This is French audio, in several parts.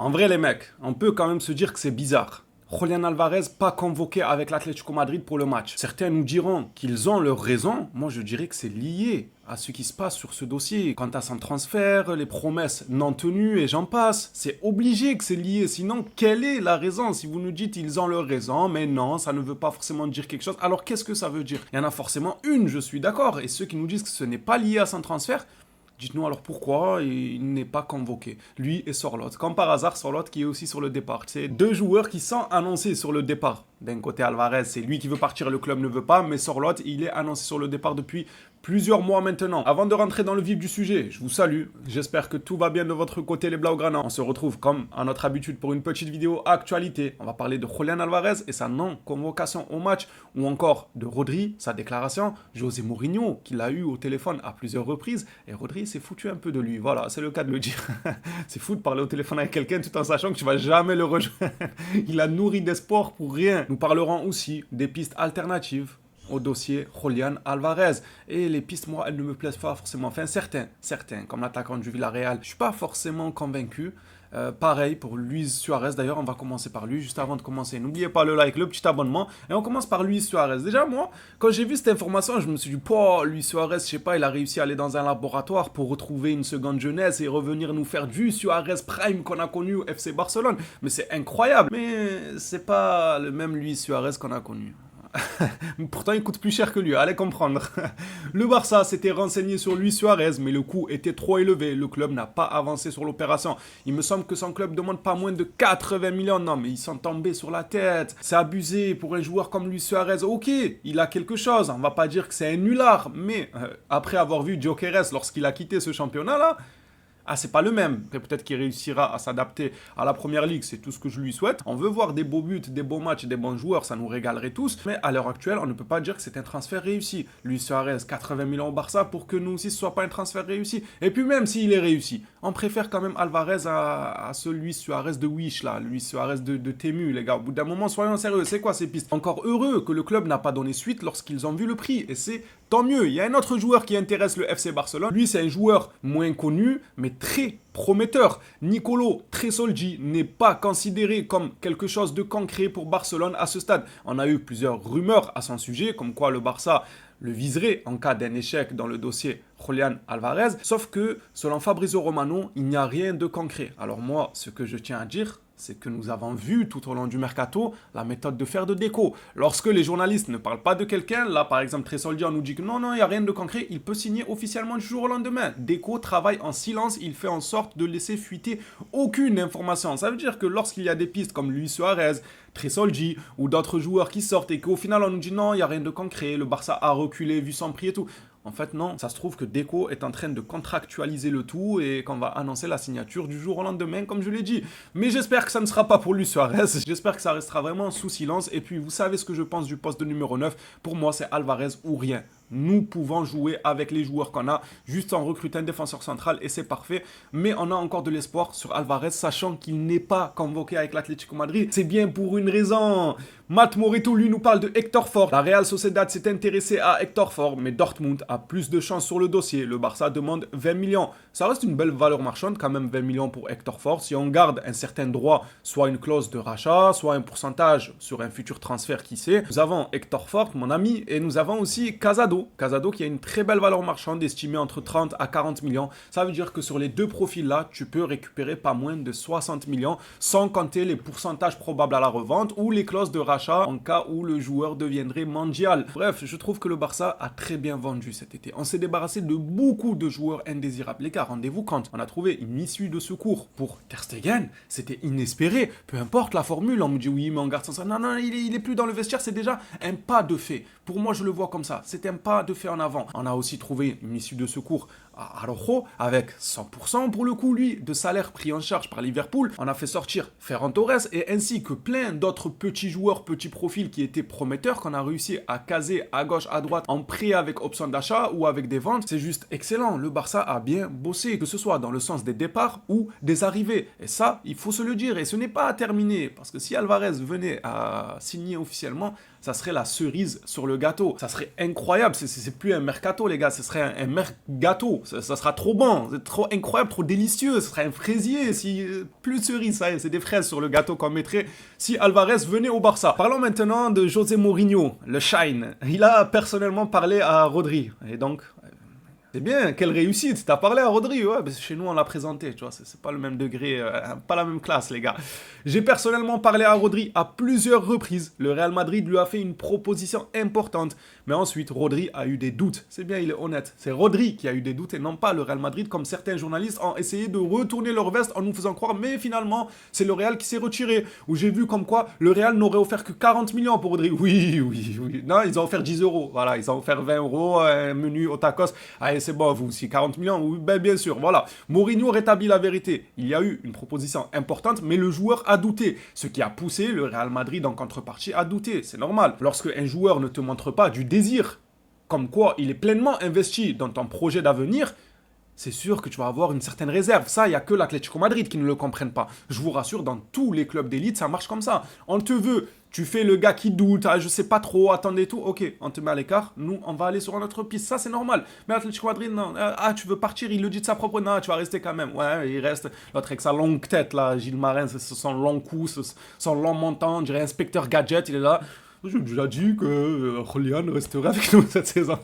En vrai, les mecs, on peut quand même se dire que c'est bizarre. Julián Alvarez pas convoqué avec l'Atlético Madrid pour le match. Certains nous diront qu'ils ont leur raison. Moi, je dirais que c'est lié à ce qui se passe sur ce dossier. Quant à son transfert, les promesses non tenues et j'en passe. C'est obligé que c'est lié. Sinon, quelle est la raison? Si vous nous dites ils ont leur raison, mais non, ça ne veut pas forcément dire quelque chose. Alors, qu'est-ce que ça veut dire? Il y en a forcément une, je suis d'accord. Et ceux qui nous disent que ce n'est pas lié à son transfert, dites-nous alors pourquoi il n'est pas convoqué. Lui et Sorloth. Comme par hasard, Sorloth qui est aussi sur le départ. C'est deux joueurs qui sont annoncés sur le départ. D'un côté, Alvarez, c'est lui qui veut partir, le club ne veut pas. Mais Sorloth, il est annoncé sur le départ depuis plusieurs mois maintenant. Avant de rentrer dans le vif du sujet, je vous salue. J'espère que tout va bien de votre côté, les Blaugrana. On se retrouve comme à notre habitude pour une petite vidéo actualité. On va parler de Julián Alvarez et sa non-convocation au match. Ou encore de Rodri, sa déclaration. José Mourinho, qui l'a eu au téléphone à plusieurs reprises. Et Rodri s'est foutu un peu de lui. Voilà, c'est le cas de le dire. C'est fou de parler au téléphone avec quelqu'un tout en sachant que tu vas jamais le rejoindre. Il a nourri d'espoir pour rien. Nous parlerons aussi des pistes alternatives au dossier Julián Alvarez. Et les pistes, moi, elles ne me plaisent pas forcément. Enfin, certains, comme l'attaquant du Villarreal. Je suis pas forcément convaincu. Pareil pour Luis Suarez. D'ailleurs, on va commencer par lui. Juste avant de commencer, n'oubliez pas le like, le petit abonnement. Et on commence par Luis Suarez. Déjà, moi, quand j'ai vu cette information, je me suis dit, Luis Suarez, je sais pas, il a réussi à aller dans un laboratoire pour retrouver une seconde jeunesse et revenir nous faire du Suarez Prime qu'on a connu au FC Barcelone. Mais c'est incroyable. Mais c'est pas le même Luis Suarez qu'on a connu. Pourtant, il coûte plus cher que lui, allez comprendre. Le Barça s'était renseigné sur Luis Suarez, mais le coût était trop élevé. Le club n'a pas avancé sur l'opération. Il me semble que son club demande pas moins de 80 millions. Non, mais ils sont tombés sur la tête. C'est abusé pour un joueur comme Luis Suarez. Ok, il a quelque chose. On va pas dire que c'est un nulard, mais après avoir vu Gyökeres lorsqu'il a quitté ce championnat-là, c'est pas le même. Peut-être qu'il réussira à s'adapter à la première ligue, c'est tout ce que je lui souhaite. On veut voir des beaux buts, des beaux matchs, des bons joueurs, ça nous régalerait tous. Mais à l'heure actuelle, on ne peut pas dire que c'est un transfert réussi. Luis Suarez, 80 millions au Barça pour que nous aussi ce soit pas un transfert réussi. Et puis même s'il est réussi, on préfère quand même Alvarez à ce Luis Suarez de Wish là, Luis Suarez de Temu, les gars. Au bout d'un moment, soyons sérieux, c'est quoi ces pistes? Encore heureux que le club n'a pas donné suite lorsqu'ils ont vu le prix. Et c'est tant mieux. Il y a un autre joueur qui intéresse le FC Barcelone. Lui, c'est un joueur moins connu, mais très prometteur. Nicolo Tresoldi n'est pas considéré comme quelque chose de concret pour Barcelone à ce stade. On a eu plusieurs rumeurs à son sujet, comme quoi le Barça le viserait en cas d'un échec dans le dossier Julián Alvarez. Sauf que, selon Fabrizio Romano, il n'y a rien de concret. Alors moi, ce que je tiens à dire, c'est que nous avons vu tout au long du mercato la méthode de faire de Deco. Lorsque les journalistes ne parlent pas de quelqu'un, là par exemple Tresoldi on nous dit que non, il n'y a rien de concret, il peut signer officiellement du jour au lendemain. Deco travaille en silence, il fait en sorte de laisser fuiter aucune information. Ça veut dire que lorsqu'il y a des pistes comme Luis Suarez, Tresoldi ou d'autres joueurs qui sortent et qu'au final on nous dit non, il n'y a rien de concret, le Barça a reculé vu son prix et tout. En fait, non, ça se trouve que Deco est en train de contractualiser le tout et qu'on va annoncer la signature du jour au lendemain, comme je l'ai dit. Mais j'espère que ça ne sera pas pour Luis Suarez. J'espère que ça restera vraiment sous silence. Et puis, vous savez ce que je pense du poste de numéro 9. Pour moi, c'est Alvarez ou rien. Nous pouvons jouer avec les joueurs qu'on a, juste en recrutant un défenseur central et c'est parfait. Mais on a encore de l'espoir sur Alvarez, sachant qu'il n'est pas convoqué avec l'Atlético Madrid. C'est bien pour une raison. Matt Moreto, lui, nous parle de Hector Ford. La Real Sociedad s'est intéressée à Hector Ford, mais Dortmund a plus de chance sur le dossier. Le Barça demande 20 millions. Ça reste une belle valeur marchande, quand même 20 millions pour Hector Ford. Si on garde un certain droit, soit une clause de rachat, soit un pourcentage sur un futur transfert, qui sait. Nous avons Hector Ford, mon ami, et nous avons aussi Casado. Casado qui a une très belle valeur marchande, estimée entre 30 à 40 millions. Ça veut dire que sur les deux profils-là, tu peux récupérer pas moins de 60 millions, sans compter les pourcentages probables à la revente ou les clauses de rachat en cas où le joueur deviendrait mondial. Bref, je trouve que le Barça a très bien vendu cet été. On s'est débarrassé de beaucoup de joueurs indésirables. Les gars, rendez-vous compte, on a trouvé une issue de secours pour Ter Stegen. C'était inespéré. Peu importe la formule, on me dit oui, mais on garde ça. Non, il est plus dans le vestiaire. C'est déjà un pas de fait. Pour moi, je le vois comme ça. C'est un pas de fait en avant. On a aussi trouvé une issue de secours à Araujo avec 100% pour le coup, lui, de salaire pris en charge par Liverpool. On a fait sortir Ferran Torres et ainsi que plein d'autres petits joueurs, petits profils qui étaient prometteurs qu'on a réussi à caser à gauche, à droite en prêt avec option d'achat ou avec des ventes. C'est juste excellent. Le Barça a bien bossé, que ce soit dans le sens des départs ou des arrivées. Et ça, il faut se le dire. Et ce n'est pas terminé parce que si Alvarez venait à signer officiellement, ça serait la cerise sur le gâteau. Ça serait incroyable. C'est plus un mercato, les gars. Ce serait un mergato. Ça sera trop bon, c'est trop incroyable, trop délicieux. Ce serait un fraisier, si plus de cerises, ça y est, c'est des fraises sur le gâteau qu'on mettrait si Alvarez venait au Barça. Parlons maintenant de José Mourinho, le Shine. Il a personnellement parlé à Rodri, et donc... C'est bien, quelle réussite. T'as parlé à Rodri, ouais, parce que chez nous on l'a présenté, tu vois, c'est pas le même degré, pas la même classe, les gars. J'ai personnellement parlé à Rodri à plusieurs reprises. Le Real Madrid lui a fait une proposition importante, mais ensuite Rodri a eu des doutes. C'est bien, il est honnête. C'est Rodri qui a eu des doutes et non pas le Real Madrid, comme certains journalistes ont essayé de retourner leur veste en nous faisant croire, mais finalement, c'est le Real qui s'est retiré. Où j'ai vu comme quoi le Real n'aurait offert que 40 millions pour Rodri. Oui. Non, ils ont offert 10 euros. Voilà, ils ont offert 20 euros, un menu au tacos. Allez, c'est bon, vous aussi, 40 millions, oui, ben bien sûr, voilà. Mourinho rétablit la vérité. Il y a eu une proposition importante, mais le joueur a douté. Ce qui a poussé le Real Madrid en contrepartie à douter. C'est normal. Lorsque un joueur ne te montre pas du désir, comme quoi il est pleinement investi dans ton projet d'avenir, c'est sûr que tu vas avoir une certaine réserve. Ça, il n'y a que l'Atlético Madrid qui ne le comprenne pas. Je vous rassure, dans tous les clubs d'élite, ça marche comme ça. On te veut, tu fais le gars qui doute, ah, je sais pas trop, attendez tout, ok, on te met à l'écart, nous, on va aller sur notre piste. Ça, c'est normal. Mais l'Atlético Madrid, non. Ah, tu veux partir, il le dit de sa propre, non, tu vas rester quand même. Ouais, il reste. L'autre avec sa longue tête, là, Gilles Marin, son long cou, son long montant, on dirait inspecteur gadget, il est là. J'ai déjà dit que Julian resterait avec nous cette saison.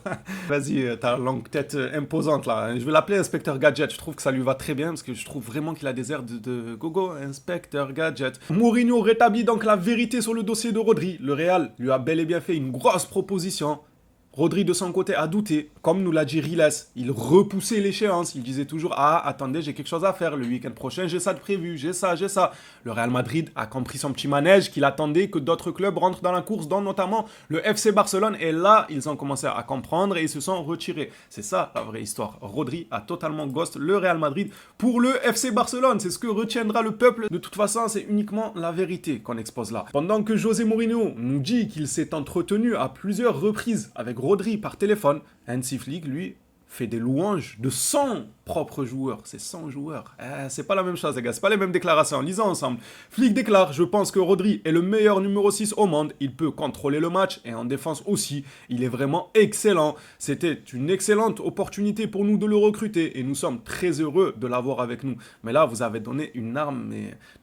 Vas-y, ta longue tête imposante là. Je vais l'appeler Inspecteur Gadget. Je trouve que ça lui va très bien parce que je trouve vraiment qu'il a des airs de gogo. Inspecteur Gadget. Mourinho rétablit donc la vérité sur le dossier de Rodri. Le Real lui a bel et bien fait une grosse proposition. Rodri de son côté a douté, comme nous l'a dit Riles, il repoussait l'échéance, il disait toujours « Ah, attendez, j'ai quelque chose à faire, le week-end prochain, j'ai ça de prévu, j'ai ça. » Le Real Madrid a compris son petit manège, qu'il attendait que d'autres clubs rentrent dans la course, dont notamment le FC Barcelone, et là, ils ont commencé à comprendre et ils se sont retirés. C'est ça la vraie histoire. Rodri a totalement ghost le Real Madrid pour le FC Barcelone, c'est ce que retiendra le peuple. De toute façon, c'est uniquement la vérité qu'on expose là. Pendant que José Mourinho nous dit qu'il s'est entretenu à plusieurs reprises avec Rodri par téléphone, Hansi Flick, lui, fait des louanges de 100 propres joueurs. C'est 100 joueurs. C'est pas la même chose, les gars. C'est pas les mêmes déclarations. Lisons ensemble. Flick déclare « Je pense que Rodri est le meilleur numéro 6 au monde. Il peut contrôler le match et en défense aussi. Il est vraiment excellent. C'était une excellente opportunité pour nous de le recruter et nous sommes très heureux de l'avoir avec nous. » Mais là, vous avez donné une arme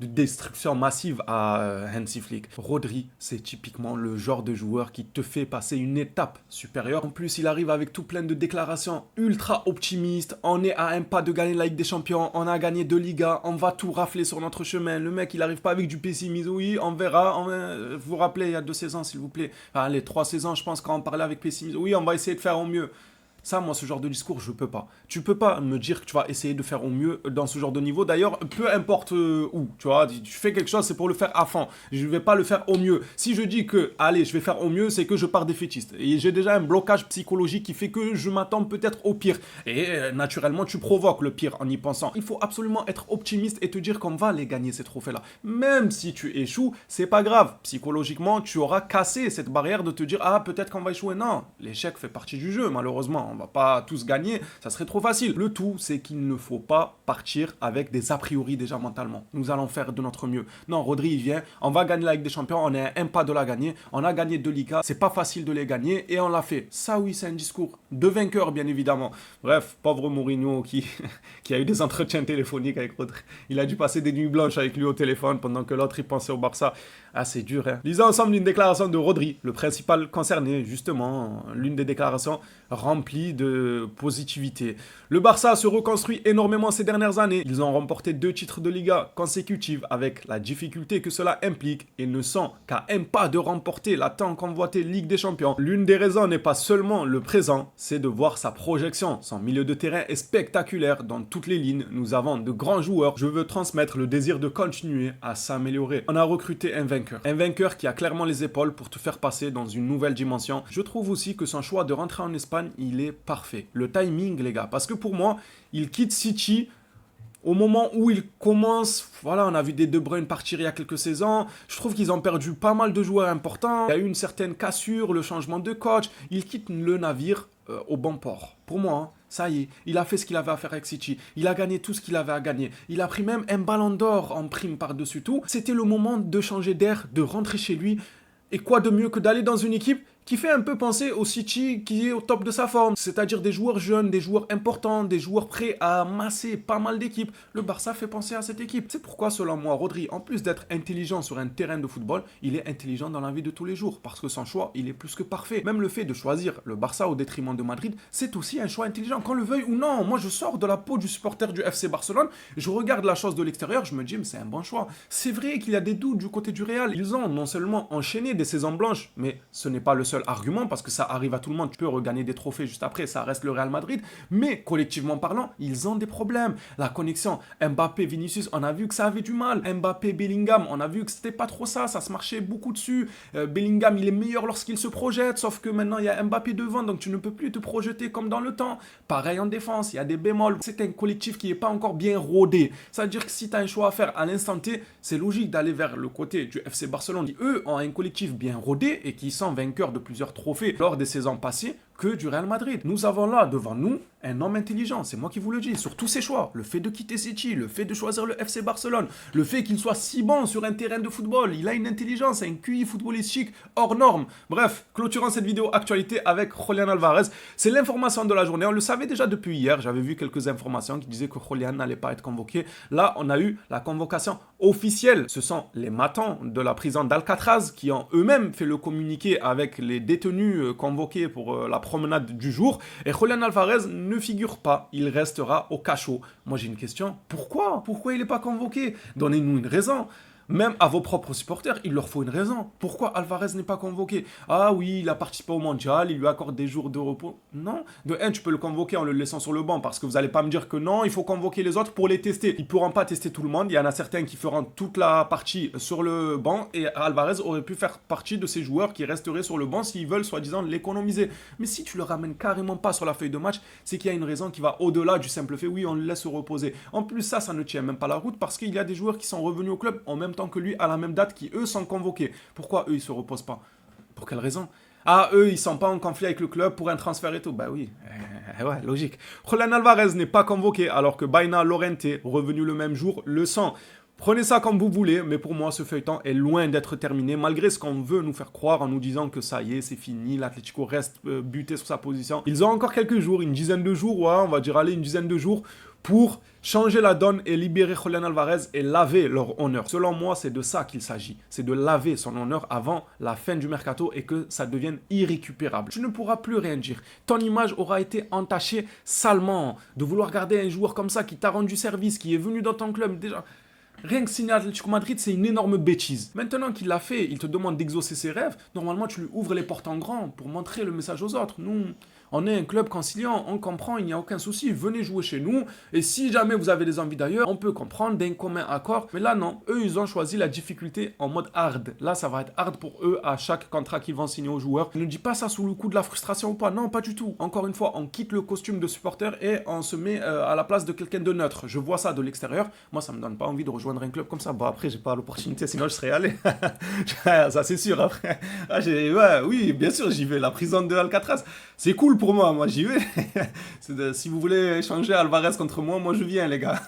de destruction massive à Hansi Flick. Rodri, c'est typiquement le genre de joueur qui te fait passer une étape supérieure. En plus, il arrive avec tout plein de déclarations ultra optimistes. On est à un pas de gagner la Ligue des Champions, on a gagné 2 Ligas, on va tout rafler sur notre chemin. Le mec, il arrive pas avec du pessimisme. Oui, on verra. Vous vous rappelez, il y a 2 saisons, s'il vous plaît. Enfin, les 3 saisons, je pense, quand on parlait avec pessimisme. Oui, on va essayer de faire au mieux. Ça, moi, ce genre de discours, je peux pas. Tu peux pas me dire que tu vas essayer de faire au mieux dans ce genre de niveau. D'ailleurs, peu importe où, tu vois, tu fais quelque chose, c'est pour le faire à fond. Je vais pas le faire au mieux. Si je dis que, allez, je vais faire au mieux, c'est que je pars défaitiste. Et j'ai déjà un blocage psychologique qui fait que je m'attends peut-être au pire. Et naturellement, tu provoques le pire en y pensant. Il faut absolument être optimiste et te dire qu'on va les gagner, ces trophées-là. Même si tu échoues, c'est pas grave. Psychologiquement, tu auras cassé cette barrière de te dire, ah, peut-être qu'on va échouer. Non, l'échec fait partie du jeu, malheureusement. On va pas tous gagner, ça serait trop facile. Le tout, c'est qu'il ne faut pas partir avec des a priori déjà mentalement. Nous allons faire de notre mieux. Non, Rodri, il vient, on va gagner la Ligue des Champions, on est à un pas de la gagner, on a gagné 2 Ligas, c'est pas facile de les gagner et on l'a fait. Ça, oui, c'est un discours de vainqueur, bien évidemment. Bref, pauvre Mourinho qui a eu des entretiens téléphoniques avec Rodri. Il a dû passer des nuits blanches avec lui au téléphone pendant que l'autre, il pensait au Barça. Ah, c'est dur, hein. Lisons ensemble une déclaration de Rodri, le principal concerné, justement, l'une des déclarations remplies de positivité. Le Barça se reconstruit énormément ces dernières années. Ils ont remporté 2 titres de Liga consécutifs avec la difficulté que cela implique et ne sont qu'à un pas de remporter la tant convoitée Ligue des Champions. L'une des raisons n'est pas seulement le présent, c'est de voir sa projection. Son milieu de terrain est spectaculaire dans toutes les lignes. Nous avons de grands joueurs. Je veux transmettre le désir de continuer à s'améliorer. On a recruté un vainqueur. Un vainqueur qui a clairement les épaules pour te faire passer dans une nouvelle dimension. Je trouve aussi que son choix de rentrer en Espagne, il est parfait. Le timing, les gars, parce que pour moi, il quitte City au moment où il commence. Voilà, on a vu des De Bruyne partir il y a quelques saisons. Je trouve qu'ils ont perdu pas mal de joueurs importants. Il y a eu une certaine cassure, le changement de coach. Il quitte le navire au bon port. Pour moi, hein, ça y est, il a fait ce qu'il avait à faire avec City. Il a gagné tout ce qu'il avait à gagner. Il a pris même un ballon d'or en prime par-dessus tout. C'était le moment de changer d'air, de rentrer chez lui. Et quoi de mieux que d'aller dans une équipe qui fait un peu penser au City qui est au top de sa forme, c'est-à-dire des joueurs jeunes, des joueurs importants, des joueurs prêts à masser pas mal d'équipes. Le Barça fait penser à cette équipe. C'est pourquoi, selon moi, Rodri, en plus d'être intelligent sur un terrain de football, il est intelligent dans la vie de tous les jours, parce que son choix, il est plus que parfait. Même le fait de choisir le Barça au détriment de Madrid, c'est aussi un choix intelligent, qu'on le veuille ou non. Moi, je sors de la peau du supporter du FC Barcelone, je regarde la chose de l'extérieur, je me dis, mais c'est un bon choix. C'est vrai qu'il y a des doutes du côté du Real. Ils ont non seulement enchaîné des saisons blanches, mais ce n'est pas le seul argument, parce que ça arrive à tout le monde. Tu peux regagner des trophées juste après, ça reste le Real Madrid. Mais collectivement parlant, ils ont des problèmes. La connexion Mbappé-Vinicius, on a vu que ça avait du mal. Mbappé-Bellingham, on a vu que c'était pas trop ça se marchait beaucoup dessus. Bellingham, il est meilleur lorsqu'il se projette, sauf que maintenant il y a Mbappé devant, donc tu ne peux plus te projeter comme dans le temps. Pareil en défense, il y a des bémols. C'est un collectif qui n'est pas encore bien rodé. Ça veut dire que si tu as un choix à faire à l'instant T, c'est logique d'aller vers le côté du FC Barcelone, qui eux ont un collectif bien rodé et qui sont vainqueurs de plusieurs trophées lors des saisons passées, que du Real Madrid. Nous avons là devant nous un homme intelligent, c'est moi qui vous le dis, sur tous ses choix. Le fait de quitter City, le fait de choisir le FC Barcelone, le fait qu'il soit si bon sur un terrain de football, il a une intelligence, un QI footballistique hors norme. Bref, clôturons cette vidéo actualité avec Julián Alvarez. C'est l'information de la journée, on le savait déjà depuis hier, j'avais vu quelques informations qui disaient que Julián n'allait pas être convoqué. Là, on a eu la convocation officielle. Ce sont les matons de la prison d'Alcatraz qui ont eux-mêmes fait le communiqué avec les détenus convoqués pour la promenade du jour. Et Julián Alvarez ne figure pas, il restera au cachot. Moi j'ai une question, pourquoi il n'est pas convoqué? Donnez-nous une raison. Même à vos propres supporters, il leur faut une raison. Pourquoi Alvarez n'est pas convoqué? Ah oui, il a participé au mondial, il lui accorde des jours de repos. Non. De un, tu peux le convoquer en le laissant sur le banc parce que vous n'allez pas me dire que non, il faut convoquer les autres pour les tester. Ils ne pourront pas tester tout le monde. Il y en a certains qui feront toute la partie sur le banc et Alvarez aurait pu faire partie de ces joueurs qui resteraient sur le banc s'ils veulent soi-disant l'économiser. Mais si tu le ramènes carrément pas sur la feuille de match, c'est qu'il y a une raison qui va au-delà du simple fait, oui, on le laisse se reposer. En plus, ça ne tient même pas la route parce qu'il y a des joueurs qui sont revenus au club en même temps que lui à la même date qui eux sont convoqués. Pourquoi eux ils se reposent pas? Pour quelle raison? Ah, eux, ils sont pas en conflit avec le club pour un transfert et tout. Bah oui, ouais, logique. Julián Alvarez n'est pas convoqué alors que Baena Llorente, revenu le même jour, le sont. Prenez ça comme vous voulez, mais pour moi, ce feuilleton est loin d'être terminé, malgré ce qu'on veut nous faire croire en nous disant que ça y est, c'est fini, l'Atlético reste buté sur sa position. Ils ont encore quelques jours, une dizaine de jours, ouais, on va dire, allez, une dizaine de jours, pour changer la donne et libérer Julián Alvarez et laver leur honneur. Selon moi, c'est de ça qu'il s'agit. C'est de laver son honneur avant la fin du mercato et que ça devienne irrécupérable. Tu ne pourras plus rien dire. Ton image aura été entachée salement. De vouloir garder un joueur comme ça qui t'a rendu service, qui est venu dans ton club déjà... Rien que signer à Atlético Madrid, c'est une énorme bêtise. Maintenant qu'il l'a fait, il te demande d'exaucer ses rêves. Normalement, tu lui ouvres les portes en grand pour montrer le message aux autres. Nous, on est un club conciliant, on comprend, il n'y a aucun souci. Venez jouer chez nous. Et si jamais vous avez des envies d'ailleurs, on peut comprendre d'un commun accord. Mais là, non. Eux, ils ont choisi la difficulté en mode hard. Là, ça va être hard pour eux à chaque contrat qu'ils vont signer aux joueurs. Ne dis pas ça sous le coup de la frustration ou pas. Non, pas du tout. Encore une fois, on quitte le costume de supporter et on se met à la place de quelqu'un de neutre. Je vois ça de l'extérieur. Moi, ça me donne pas envie de rejoindre un club comme ça. Bon, après, j'ai pas l'opportunité, sinon je serais allé. Ça, c'est sûr. Après, oui, bien sûr, j'y vais. La prison de Alcatraz, c'est cool pour moi. Moi, j'y vais. Si vous voulez échanger Alvarez contre moi, moi, je viens, les gars.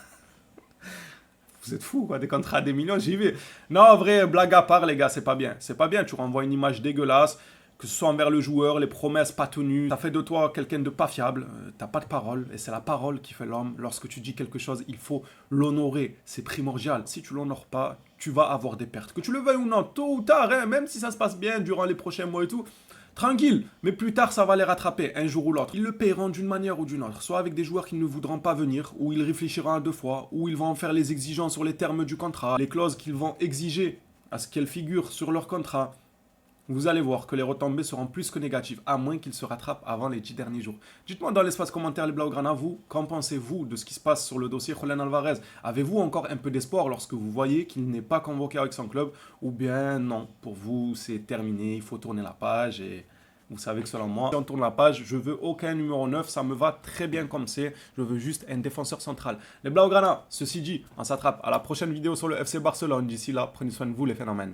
Vous êtes fous, quoi, des contrats à des millions, j'y vais. Non, en vrai, blague à part, les gars, c'est pas bien. C'est pas bien, tu renvoies une image dégueulasse. Que ce soit envers le joueur, les promesses pas tenues, ça fait de toi quelqu'un de pas fiable, t'as pas de parole, et c'est la parole qui fait l'homme. Lorsque tu dis quelque chose, il faut l'honorer, c'est primordial. Si tu l'honores pas, tu vas avoir des pertes. Que tu le veuilles ou non, tôt ou tard, hein, même si ça se passe bien durant les prochains mois et tout, tranquille, mais plus tard ça va les rattraper, un jour ou l'autre. Ils le paieront d'une manière ou d'une autre, soit avec des joueurs qui ne voudront pas venir, ou ils réfléchiront à deux fois, ou ils vont faire les exigences sur les termes du contrat, les clauses qu'ils vont exiger à ce qu'elles figurent sur leur contrat. Vous allez voir que les retombées seront plus que négatives, à moins qu'ils se rattrapent avant les 10 derniers jours. Dites-moi dans l'espace commentaire les Blaugrana, vous, qu'en pensez-vous de ce qui se passe sur le dossier Julián Alvarez? Avez-vous encore un peu d'espoir lorsque vous voyez qu'il n'est pas convoqué avec son club? Ou bien non, pour vous c'est terminé, il faut tourner la page et... Vous savez que selon moi, si on tourne la page, je veux aucun numéro 9, ça me va très bien comme c'est. Je veux juste un défenseur central. Les Blaugrana, ceci dit, on s'attrape à la prochaine vidéo sur le FC Barcelone. D'ici là, prenez soin de vous les phénomènes.